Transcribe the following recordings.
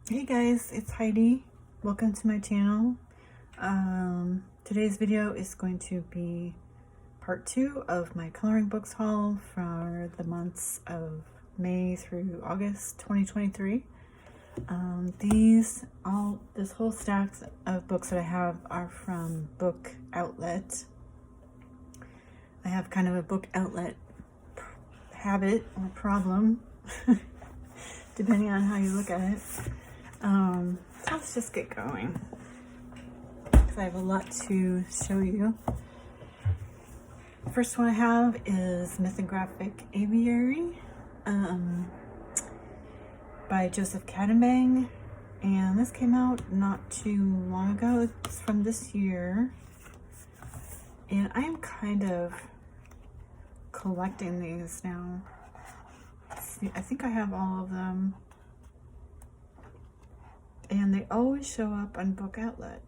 Hey guys, it's Heidi. Welcome to my channel. Today's video is going to be part 2 of my coloring books haul for the months of May through August 2023. This whole stack of books that I have are from Book Outlet. I have kind of a book outlet habit or problem, depending on how you look at it. So let's just get going, because I have a lot to show you. The first one I have is Mythographic Aviary by Joseph Cadenbang, and this came out not too long ago. It's from this year, and I am kind of collecting these now. See, I think I have all of them. And they always show up on Book Outlet,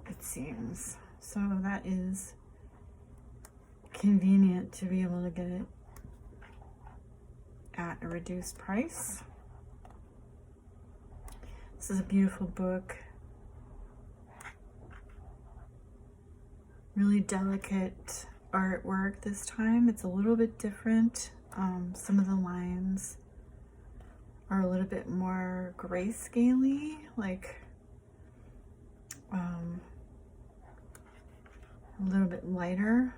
it seems. So that is convenient to be able to get it at a reduced price. This is a beautiful book. Really delicate artwork this time. It's a little bit different. Some of the lines are a little bit more grayscale-y, like a little bit lighter.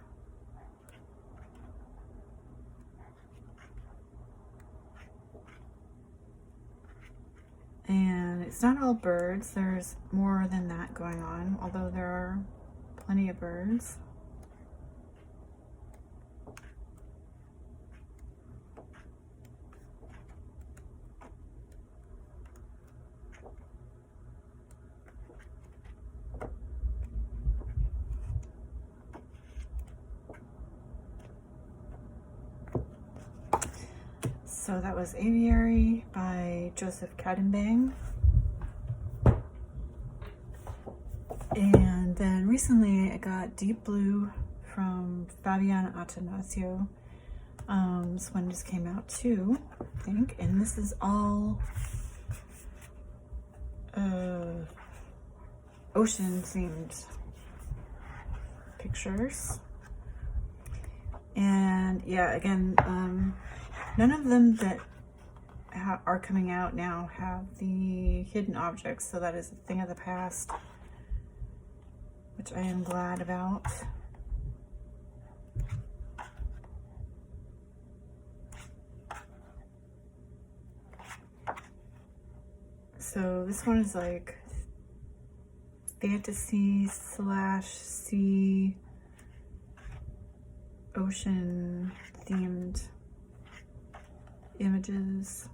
And it's not all birds, there's more than that going on, although there are plenty of birds. So that was Aviary by Joseph Cadenbang. And then recently I got Deep Blue from Fabiana Attanasio. This one just came out too, I think. And this is all ocean themed pictures. And yeah, again, none of them that are coming out now have the hidden objects, so that is a thing of the past, which I am glad about. So this one is like fantasy / sea ocean themed images.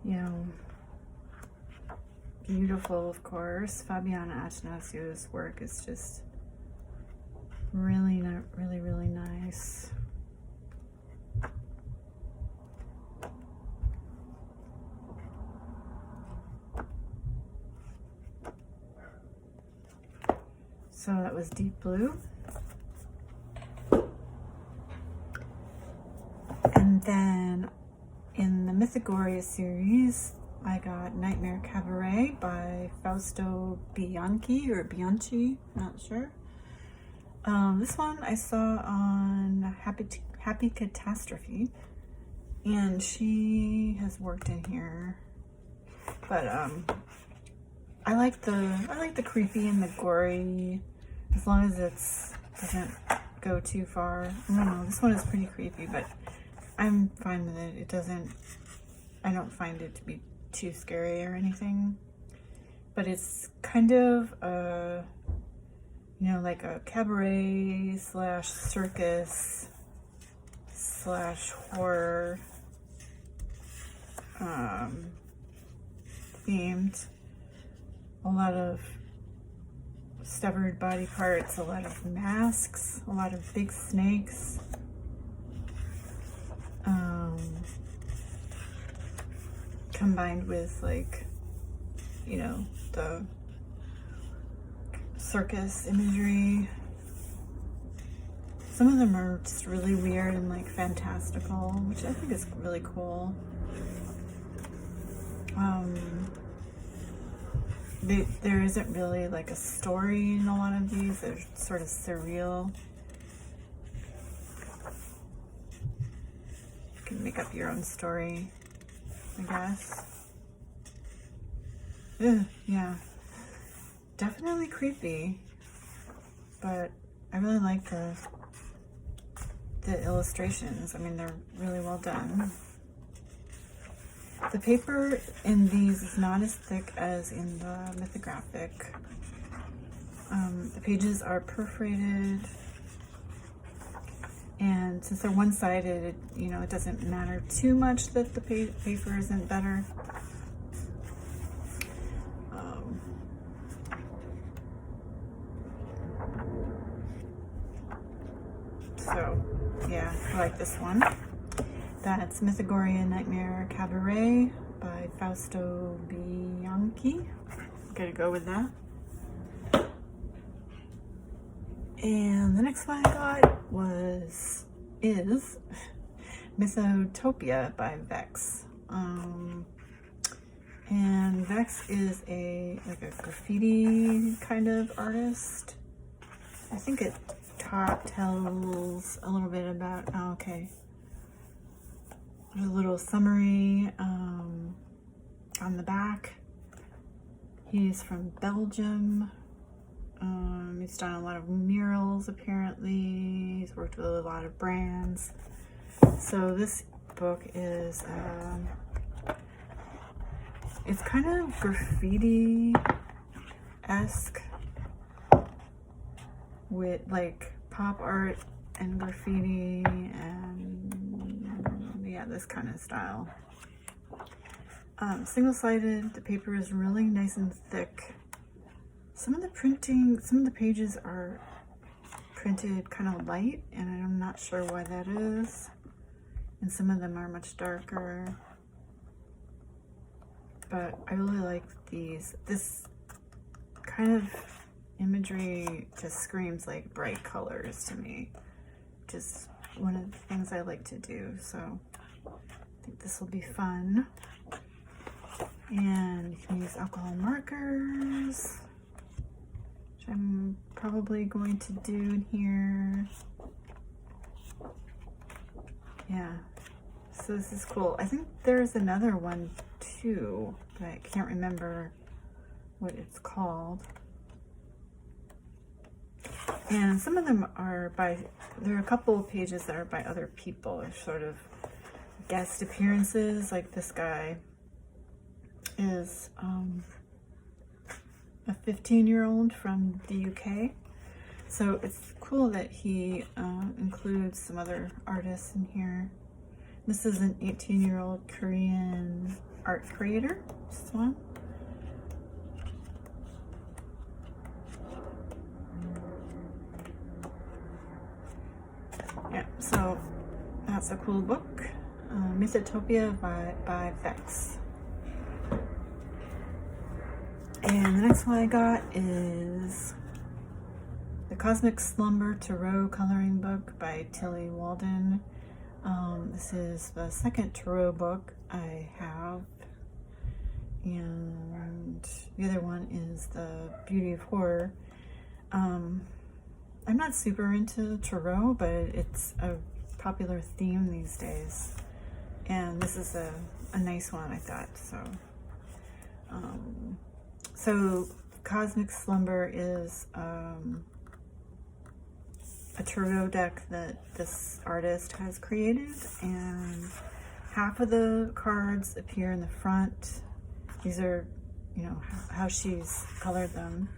You know, beautiful, of course. Fabiana Attanasio's work is just really nice. So that was Deep Blue. And then in the Mythagoria series, I got Nightmare Cabaret by Fausto Bianchi, not sure. This one I saw on Happy Catastrophe, and she has worked in here. But I like the creepy and the gory, as long as it doesn't go too far. I don't know, this one is pretty creepy, but I'm fine with it. I don't find it to be too scary or anything. But it's kind of you know, like a cabaret / circus / horror themed. A lot of severed body parts, a lot of masks, a lot of big snakes. Combined with, like, you know, the circus imagery. Some of them are just really weird and like fantastical, which I think is really cool. There isn't really like a story in a lot of these. They're sort of surreal. You can make up your own story, I guess. Ugh, yeah, definitely creepy, but I really like the illustrations. I mean, they're really well done. The paper in these is not as thick as in the mythographic. The pages are perforated, and since they're one-sided, you know, it doesn't matter too much that the paper isn't better. So, yeah, I like this one. That's Mythagoria Nightmare Cabaret by Fausto Bianchi. Gotta go with that. And the next one I got is Mythotopia by Vex. And Vex is a graffiti kind of artist. I think it tells a little bit about, oh, okay. There's a little summary on the back. He's from Belgium. He's done a lot of murals apparently. He's worked with a lot of brands. So this book is, it's kind of graffiti-esque with like pop art and graffiti and yeah, this kind of style. Single-sided, the paper is really nice and thick. Some of the pages are printed kind of light, and I'm not sure why that is. And some of them are much darker. But I really like these. This kind of imagery just screams like bright colors to me. Just one of the things I like to do. So I think this will be fun. And you can use alcohol markers, which I'm probably going to do in here. Yeah, so this is cool. I think there's another one too, but I can't remember what it's called. And some of them are there are a couple of pages that are by other people, or sort of guest appearances, like this guy is a 15-year-old from the UK. So it's cool that he includes some other artists in here. This is an 18-year-old Korean art creator, this one. Yeah, so that's a cool book. Mythotopia by Vex. And the next one I got is The Cosmic Slumber Tarot Coloring Book by Tilly Walden. This is the second tarot book I have. And the other one is The Beauty of Horror. I'm not super into tarot, but it's a popular theme these days. And this is a nice one, I thought. So Cosmic Slumber is a tarot deck that this artist has created, and half of the cards appear in the front. These are, you know, how she's colored them,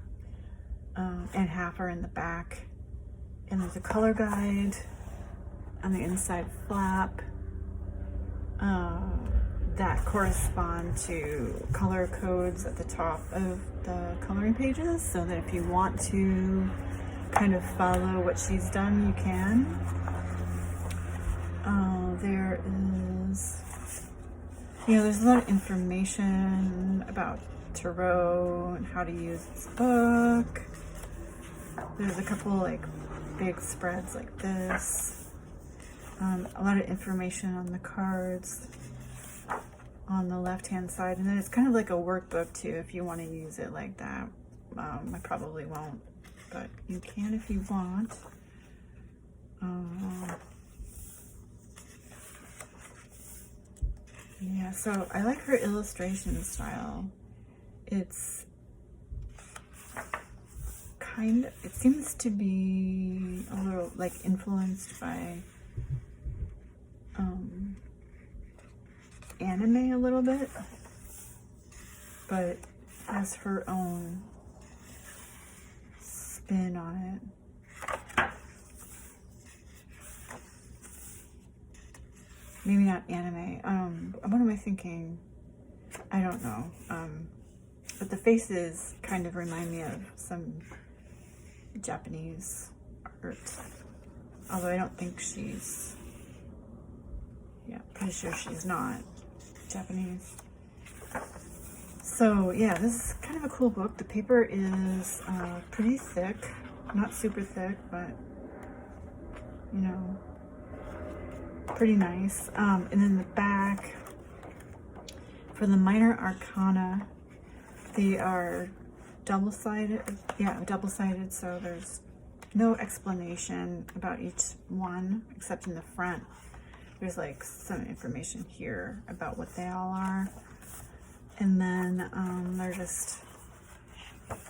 and half are in the back. And there's a color guide on the inside flap that correspond to color codes at the top of the coloring pages, so that if you want to kind of follow what she's done, you can. There is, you know, there's a lot of information about tarot and how to use this book. There's a couple like big spreads like this. A lot of information on the cards on the left hand side, and then it's kind of like a workbook too if you want to use it like that. I probably won't, but you can if you want. Yeah, so I like her illustration style. It's it seems to be a little like influenced by anime a little bit, but has her own spin on it. Maybe not anime. What am I thinking? I don't know. But the faces kind of remind me of some Japanese art. Although I don't think she's, yeah, pretty sure she's not Japanese. So yeah, this is kind of a cool book. The paper is pretty thick, not super thick, but you know, pretty nice. And then the back, for the minor arcana, they are double-sided. Yeah, double-sided, so there's no explanation about each one except in the front. There's like some information here about what they all are. And then they're just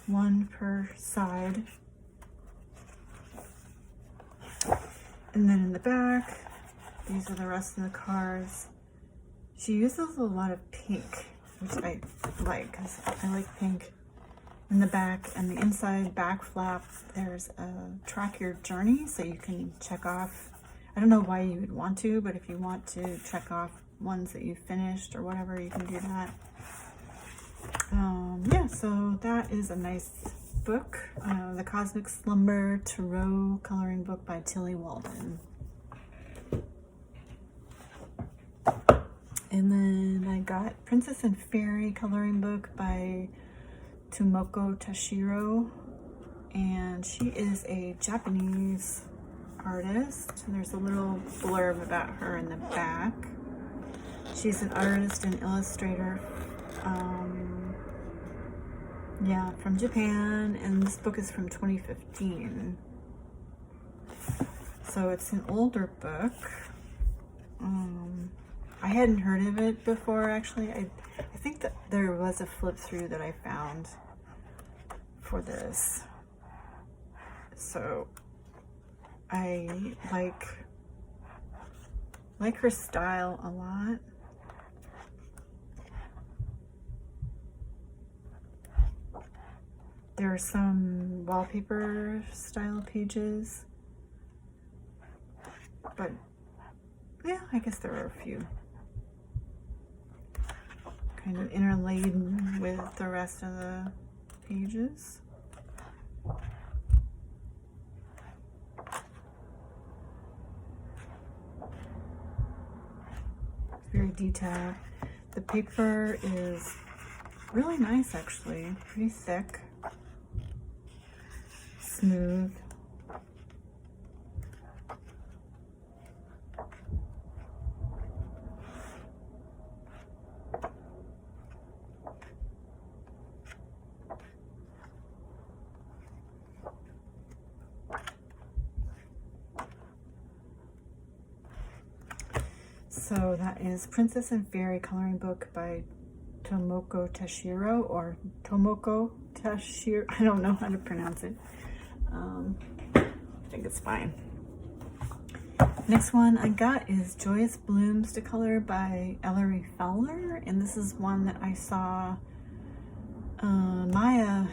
one per side. And then in the back, these are the rest of the cards. She uses a lot of pink, which I like because I like pink. In the back and the inside back flap, there's a track your journey, so you can check off. I don't know why you would want to, but if you want to check off ones that you finished or whatever, you can do that. Yeah, so that is a nice book. The Cosmic Slumber Tarot Coloring Book by Tilly Walden. And then I got Princess and Fairy Coloring Book by Tomoko Tashiro, and she is a Japanese artist. And there's a little blurb about her in the back. She's an artist and illustrator, yeah, from Japan, and this book is from 2015. So it's an older book. I hadn't heard of it before, actually. I think that there was a flip through that I found for this. So I like her style a lot. There are some wallpaper style pages, but yeah, I guess there are a few kind of interladen with the rest of the pages. It's very detailed. The paper is really nice, actually, pretty thick, smooth. So that is Princess and Fairy Coloring Book by Tomoko Tashiro, or Tomoko Tashiro. I don't know how to pronounce it. I think it's fine. Next one I got is Joyous Blooms to Color by Ellery Fowler, and this is one that I saw Maya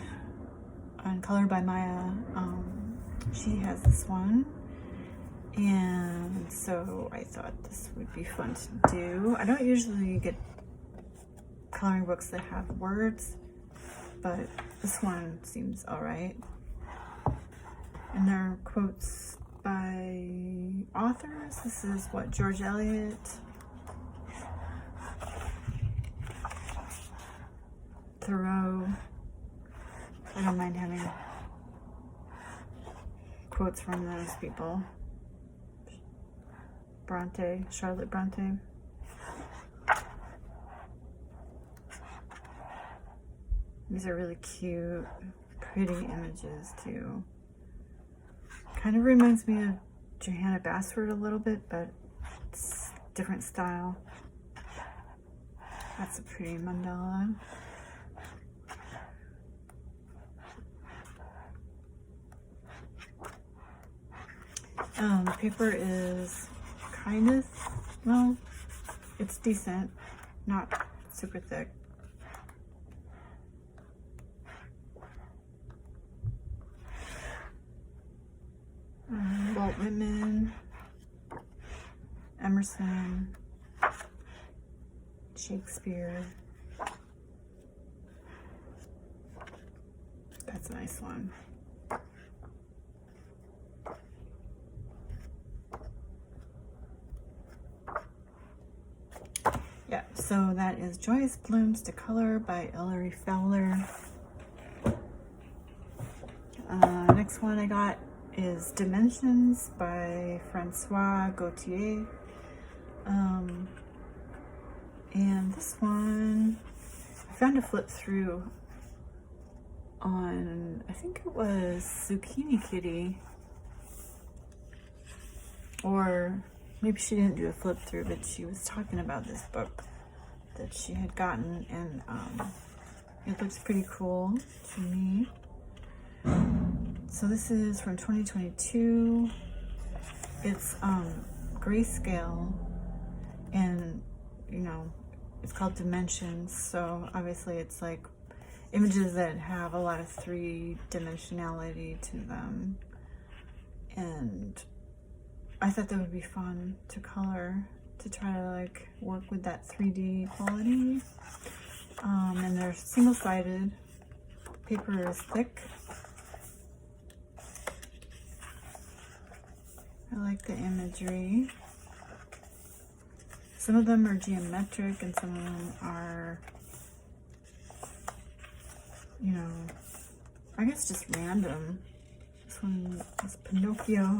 on Color by Maya. She has this one. And so I thought this would be fun to do. I don't usually get coloring books that have words, but this one seems all right. And there are quotes by authors. This is what, George Eliot, Thoreau. I don't mind having quotes from those people. Bronte, Charlotte Bronte. These are really cute, pretty images too. Kind of reminds me of Johanna Basford a little bit, but it's different style. That's a pretty mandala. The paper is kind of, well, it's decent, not super thick. Walt Whitman, Emerson, Shakespeare. That's a nice one. Yeah, so that is Joyous Blooms to Color by Ellery Fowler. Next one I got is Dimensions by Francois Gautier. And this one, I found a flip through on, I think it was Zucchini Kitty, or maybe she didn't do a flip through, but she was talking about this book that she had gotten, and it looks pretty cool to me. So this is from 2022. It's grayscale, and you know, it's called Dimensions, so obviously it's like images that have a lot of three-dimensionality to them, and I thought that would be fun to color, to try to like work with that 3D quality. And they're single-sided. Paper is thick. I like the imagery. Some of them are geometric and some of them are, you know, I guess just random. This one is Pinocchio.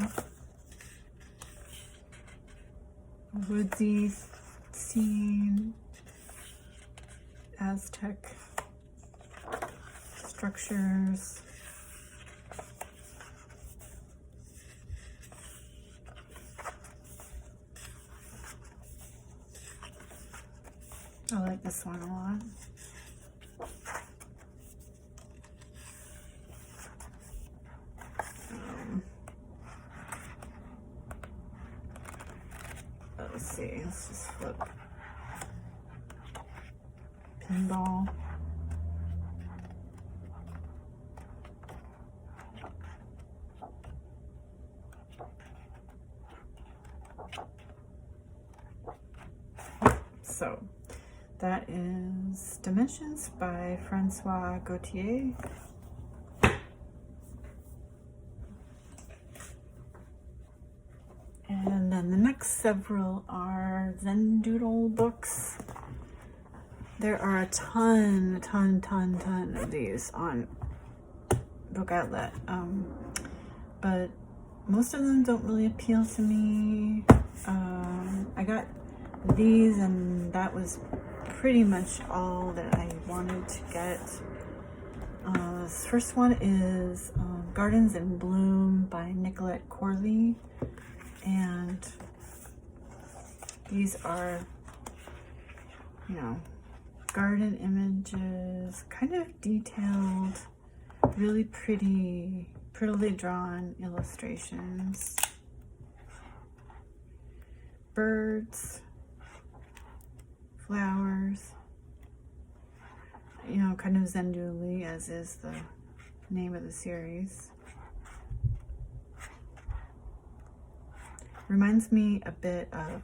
A woodsy scene. Aztec structures. I like this one a lot. Let's see, let's just flip. Pinball. So that is Dimensions by Francois Gautier. And then the next several are Zen Doodle books. There are a ton of these on Book Outlet, but most of them don't really appeal to me. I got these, and that was pretty much all that I wanted to get. This first one is Gardens in Bloom by Nicolette Corley, and these are, you know, garden images, kind of detailed, really prettily drawn illustrations. Birds, flowers, you know, kind of Zen Doodle-y, as is the name of the series. Reminds me a bit of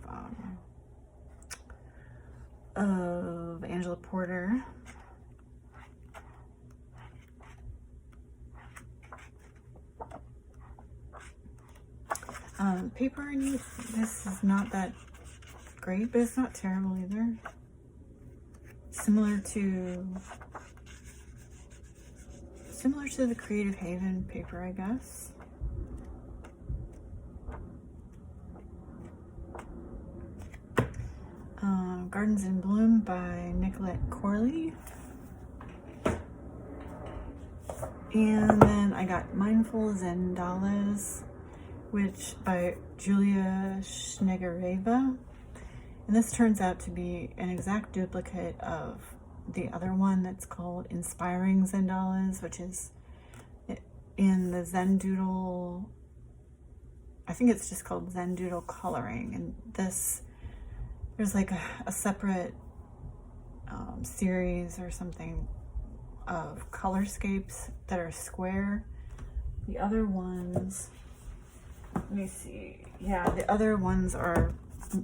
Angela Porter. Paper in this is not that great, but it's not terrible either. Similar to similar to the Creative Haven paper, I guess. Gardens in Bloom by Nicolette Corley. And then I got Mindful Zendalas, which by Julia Schnegereva. And this turns out to be an exact duplicate of the other one that's called Inspiring Zendalas, which is in the Zen Doodle. I think it's just called Zen Doodle Coloring. And this, there's like a separate series or something of colorscapes that are square. The other ones, let me see. Yeah, the other ones are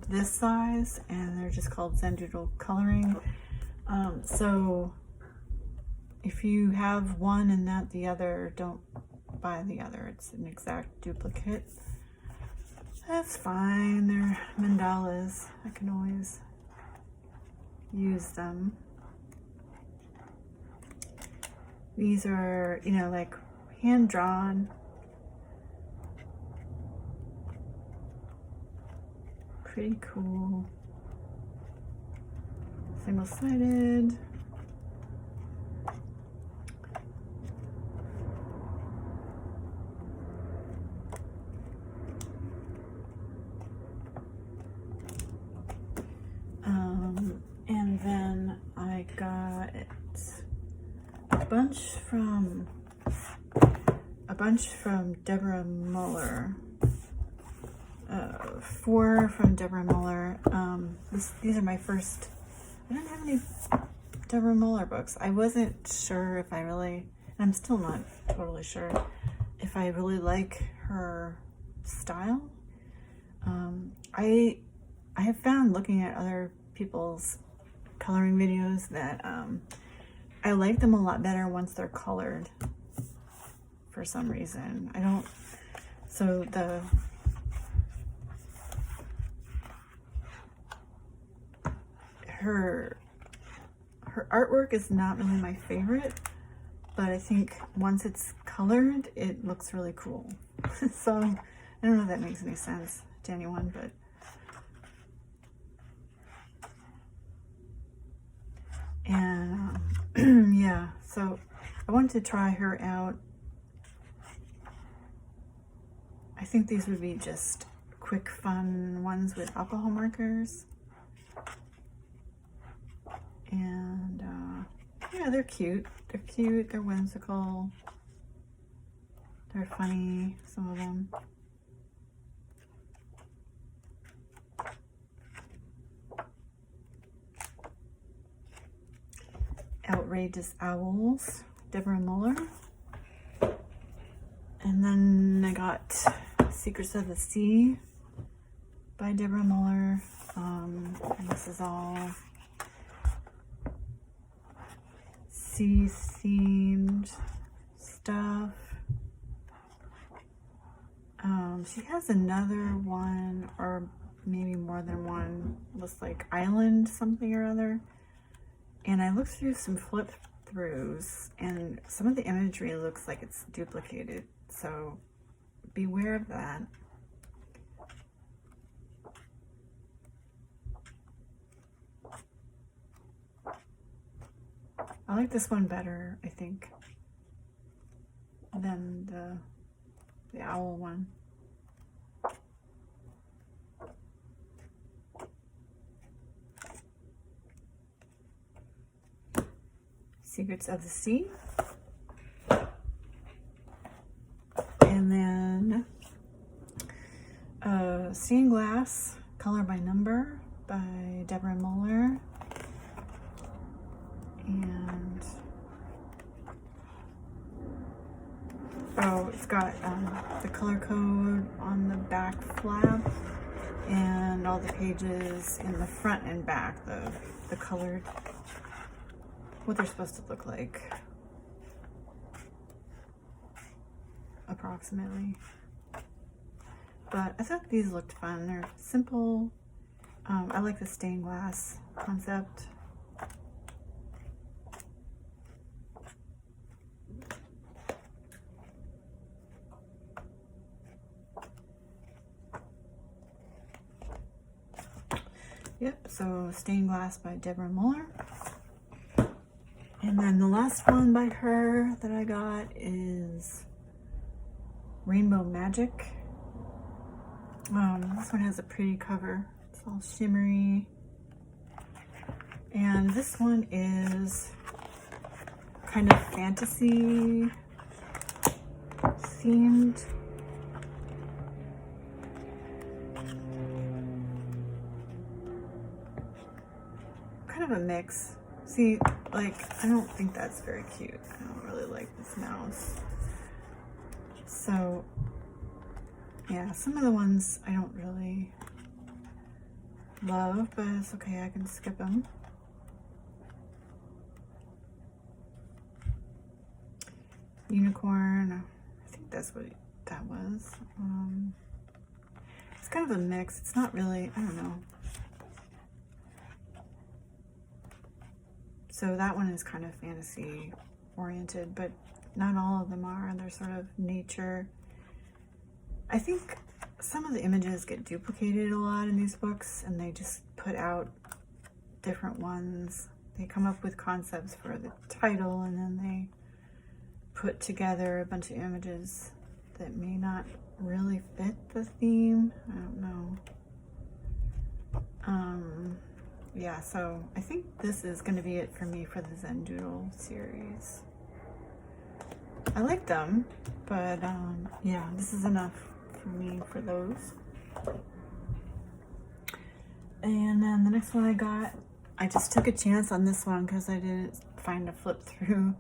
this size and they're just called Zen Doodle Coloring. So if you have one and not the other, don't buy the other. It's an exact duplicate. That's fine. They're mandalas. I can always use them. These are, you know, like hand drawn. Pretty cool. Single-sided. And then I got a bunch from Deborah Muller. 4 from Deborah Muller. These are my first. I don't have any Deborah Muller books. I wasn't sure if I really, and I'm still not totally sure if I really like her style. I have found, looking at other people's coloring videos, that I like them a lot better once they're colored for some reason. I don't, so her artwork is not really my favorite, but I think once it's colored, it looks really cool. So I don't know if that makes any sense to anyone, but and yeah, so I wanted to try her out. I think these would be just quick, fun ones with alcohol markers. And yeah, they're cute. They're cute. They're whimsical. They're funny, some of them. Outrageous Owls, Deborah Muller. And then I got Secrets of the Sea by Deborah Muller. And this is all sea-themed stuff. She has another one, or maybe more than one, looks like island something or other. And I looked through some flip-throughs, and some of the imagery looks like it's duplicated, so beware of that. I like this one better, I think, than the owl one. Secrets of the Sea. And then Stained Glass, Color by Number by Deborah Muller. And oh, it's got the color code on the back flap and all the pages in the front and back, the colored, what they're supposed to look like, approximately. But I thought these looked fun. They're simple. I like the stained glass concept. Yep, so Stained Glass by Deborah Muller. And then the last one by her that I got is Rainbow Magic. This one has a pretty cover. It's all shimmery. And this one is kind of fantasy themed. Kind of a mix. See, like, I don't think that's very cute. I don't really like this mouse. So, yeah, some of the ones I don't really love, but it's okay, I can skip them. Unicorn, I think that's what that was. It's kind of a mix. It's not really, I don't know. So that one is kind of fantasy oriented, but not all of them are. They're sort of nature. I think some of the images get duplicated a lot in these books, and they just put out different ones. They come up with concepts for the title, and then they put together a bunch of images that may not really fit the theme. I don't know. Yeah, so I think this is going to be it for me for the Zen Doodle series. I like them, but yeah, this is enough for me for those. And then the next one I got, I just took a chance on this one because I didn't find a flip through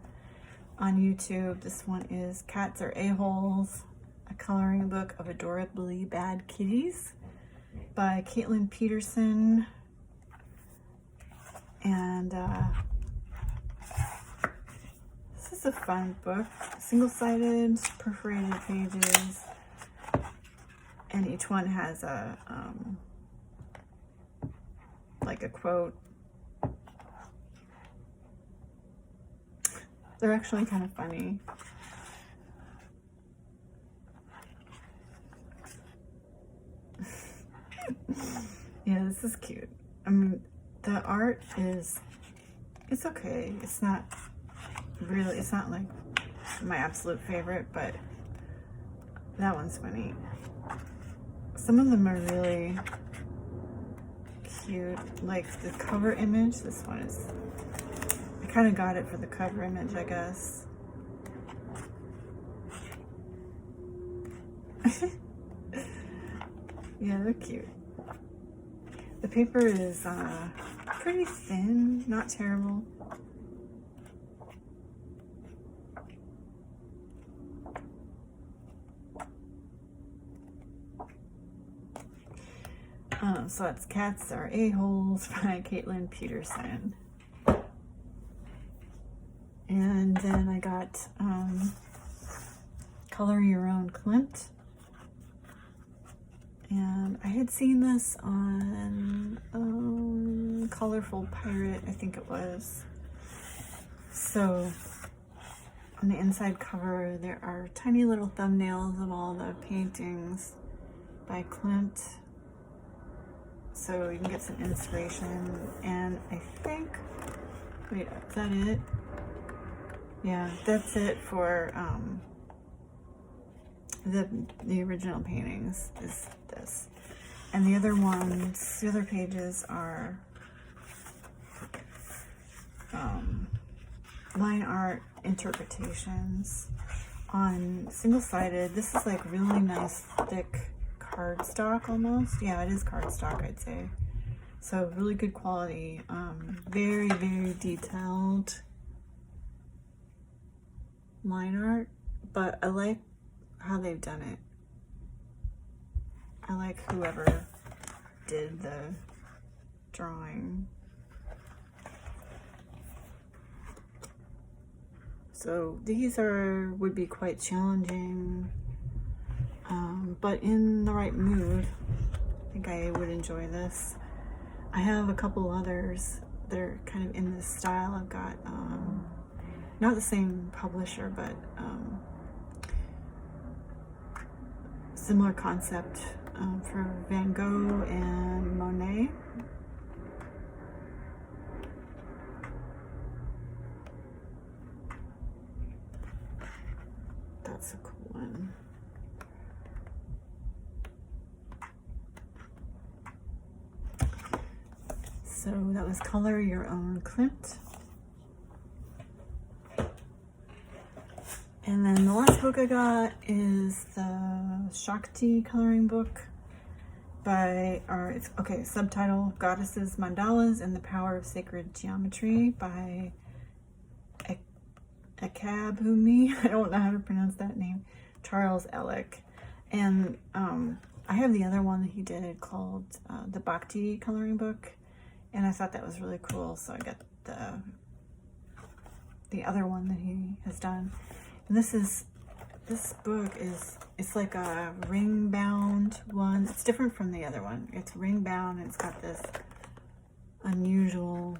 on YouTube. This one is Cats Are A-Holes, a coloring book of adorably bad kitties by Caitlin Peterson. And this is a fun book, single-sided, perforated pages, and each one has a like a quote. They're actually kind of funny. Yeah, this is cute. I mean, the art is, it's okay. It's not really, it's not like my absolute favorite, but that one's funny. Some of them are really cute. Like the cover image, this one is, I kind of got it for the cover image, I guess. Yeah, they're cute. The paper is pretty thin, not terrible. So it's Cats Are A-Holes by Caitlin Peterson. And then I got Color Your Own Clint. And I had seen this on Colorful Pirate, I think it was. So on the inside cover, there are tiny little thumbnails of all the paintings by Clint. So you can get some inspiration. And I think, wait, is that it? Yeah, that's it for the original paintings is this. And the other ones, the other pages are line art interpretations on single-sided. This is like really nice thick cardstock almost. Yeah, it is cardstock, I'd say. So really good quality, very, very detailed line art, but I like how they've done it. I like whoever did the drawing. So these would be quite challenging, but in the right mood, I think I would enjoy this. I have a couple others that are kind of in this style. I've got not the same publisher, but similar concept for Van Gogh and Monet. that's a cool one. So that was Color Your Own Klimt. And then the last book I got is the Shakti coloring book by, subtitle Goddesses, Mandalas, and the Power of Sacred Geometry by Akabumi. I don't know how to pronounce that name. Charles Ellick. And I have the other one that he did called the Bhakti coloring book. And I thought that was really cool, so I got the other one that he has done. And this book it's like a ring bound one. It's different from the other one. It's ring bound and it's got this unusual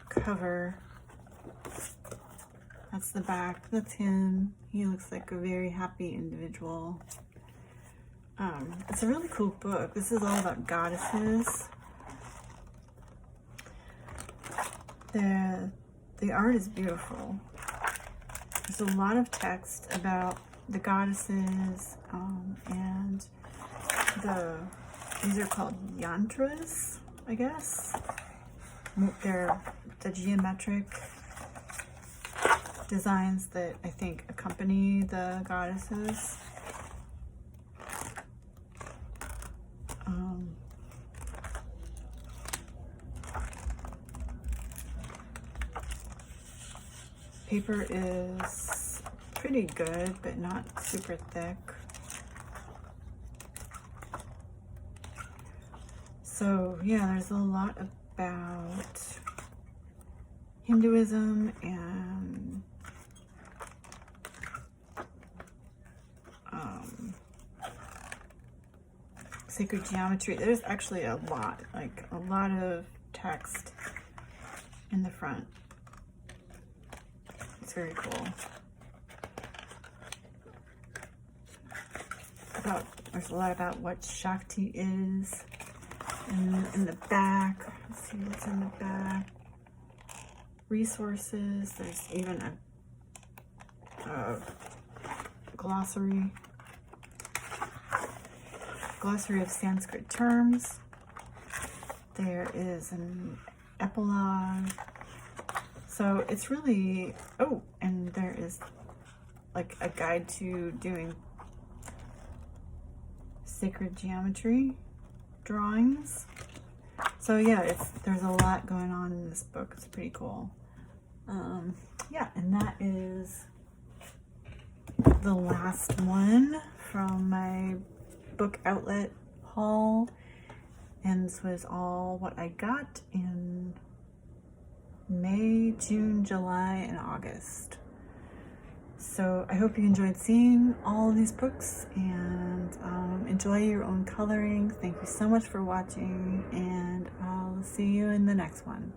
cover. That's the back. That's him. He looks like a very happy individual. It's a really cool book. This is all about goddesses. The art is beautiful. There's a lot of text about the goddesses, and these are called yantras, I guess. They're the geometric designs that I think accompany the goddesses. Paper is pretty good, but not super thick. So yeah, there's a lot about Hinduism and sacred geometry. There's actually a lot of text in the front. It's very cool. There's a lot about what Shakti is. And in the back, let's see what's in the back. Resources. There's even a glossary of Sanskrit terms. There is an epilogue. So it's really, and there is like a guide to doing sacred geometry drawings. So yeah, there's a lot going on in this book. It's pretty cool. Yeah, and that is the last one from my book outlet haul. And this was all what I got in May, June, July, and August. So I hope you enjoyed seeing all of these books, and enjoy your own coloring. Thank you so much for watching, and I'll see you in the next one.